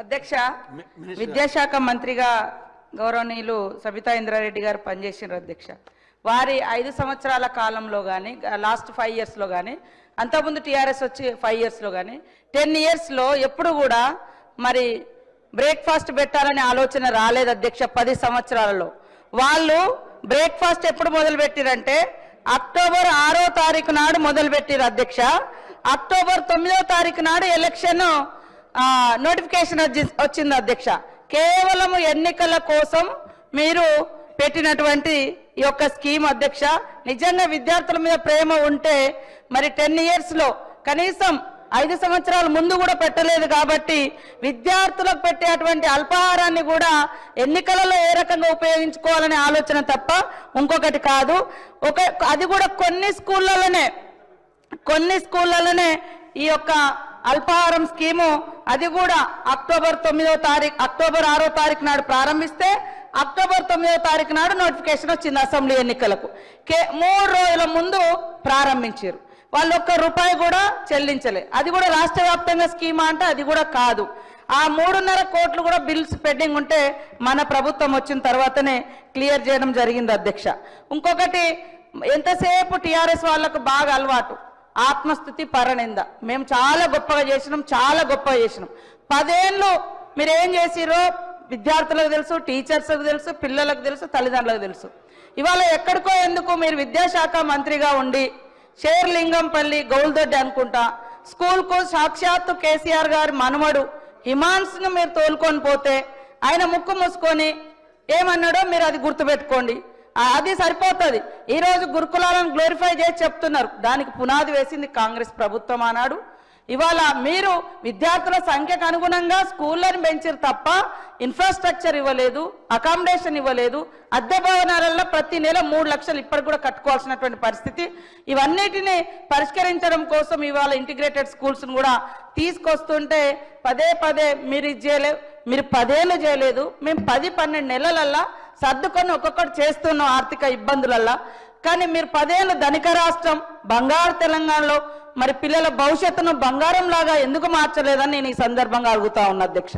అధ్యక్ష, విద్యాశాఖ మంత్రిగా గౌరవనీయులు సబితా ఇంద్రారెడ్డి గారు పనిచేసినారు అధ్యక్ష. వారి 5 సంవత్సరాల కాలంలో కానీ లాస్ట్ 5 ఇయర్స్లో కానీ అంతకుముందు టీఆర్ఎస్ వచ్చి 5 ఇయర్స్లో కానీ 10 ఇయర్స్లో ఎప్పుడు కూడా మరి బ్రేక్ఫాస్ట్ పెట్టాలనే ఆలోచన రాలేదు అధ్యక్ష. 10 సంవత్సరాలలో వాళ్ళు బ్రేక్ఫాస్ట్ ఎప్పుడు మొదలుపెట్టిరంటే అక్టోబర్ 6వ తారీఖు నాడు మొదలుపెట్టిరు అధ్యక్ష. అక్టోబర్ 9వ తారీఖు నాడు ఎలక్షన్ నోటిఫికేషన్ వచ్చింది అధ్యక్ష. కేవలం ఎన్నికల కోసం మీరు పెట్టినటువంటి ఈ యొక్క స్కీమ్ అధ్యక్ష. నిజంగా విద్యార్థుల మీద ప్రేమ ఉంటే మరి 10 ఇయర్స్లో కనీసం 5 సంవత్సరాల ముందు కూడా పెట్టలేదు కాబట్టి విద్యార్థులకు పెట్టేటువంటి అల్పాహారాన్ని కూడా ఎన్నికలలో ఏ రకంగా ఉపయోగించుకోవాలనే ఆలోచన తప్ప ఇంకొకటి కాదు. అది కూడా కొన్ని స్కూళ్ళలోనే ఈ యొక్క అల్పాహారం స్కీము అది కూడా అక్టోబర్ 6వ తారీఖు నాడు ప్రారంభిస్తే అక్టోబర్ 9వ తారీఖు నాడు నోటిఫికేషన్ వచ్చింది అసెంబ్లీ ఎన్నికలకు. 3 రోజుల ముందు ప్రారంభించారు. వాళ్ళు ₹1 కూడా చెల్లించలే. అది కూడా రాష్ట్ర వ్యాప్తంగా స్కీమా అంటే అది కూడా కాదు. ఆ 3.5 కోట్లు కూడా బిల్స్ పెండింగ్ ఉంటే మన ప్రభుత్వం వచ్చిన తర్వాతనే క్లియర్ చేయడం జరిగింది అధ్యక్ష. ఇంకొకటి, ఎంతసేపు టీఆర్ఎస్ వాళ్ళకు బాగా అలవాటు ఆత్మస్థుతి పరనింద. మేము చాలా గొప్పగా చేసినాం, 10 ఏళ్ళు మీరు ఏం చేసిరో విద్యార్థులకు తెలుసు, టీచర్స్కి తెలుసు, పిల్లలకు తెలుసు, తల్లిదండ్రులకు తెలుసు. ఇవాళ ఎక్కడికో ఎందుకు మీరు విద్యాశాఖ మంత్రిగా ఉండి షేర్లింగంపల్లి గౌల్దొడ్డి అనుకుంటా స్కూల్కు సాక్షాత్తు కేసీఆర్ గారి మనవడు హిమాన్స్ను మీరు తోలుకొని పోతే ఆయన ముక్కు మూసుకొని ఏమన్నాడో మీరు అది గుర్తుపెట్టుకోండి. అది సరిపోతుంది. ఈరోజు గురుకులాలను గ్లోరిఫై చేసి చెప్తున్నారు. దానికి పునాది వేసింది కాంగ్రెస్ ప్రభుత్వం ఆనాడు. ఇవాళ మీరు విద్యార్థుల సంఖ్యకు అనుగుణంగా స్కూళ్ళని పెంచారు తప్ప ఇన్ఫ్రాస్ట్రక్చర్ ఇవ్వలేదు, అకామిడేషన్ ఇవ్వలేదు. అద్దె భవనాలలో ప్రతి నెల 3 లక్షలు ఇప్పటికి కూడా కట్టుకోవాల్సినటువంటి పరిస్థితి. ఇవన్నిటిని పరిష్కరించడం కోసం ఇవాళ ఇంటిగ్రేటెడ్ స్కూల్స్ను కూడా తీసుకొస్తుంటే పదే మీరు ఇది చేయలేవు, మీరు 10 ఏళ్ళు చేయలేదు, మేము 10-12 నెలలల్లా సర్దుకొని ఒక్కొక్కటి చేస్తున్నాం ఆర్థిక ఇబ్బందులల్లా. కానీ మీరు 10 ఏళ్ళు ధనిక రాష్ట్రం బంగారు తెలంగాణలో మరి పిల్లల భవిష్యత్తును బంగారం లాగా ఎందుకు మార్చలేదని నేను ఈ సందర్భంగా అడుగుతా ఉన్నా అధ్యక్ష.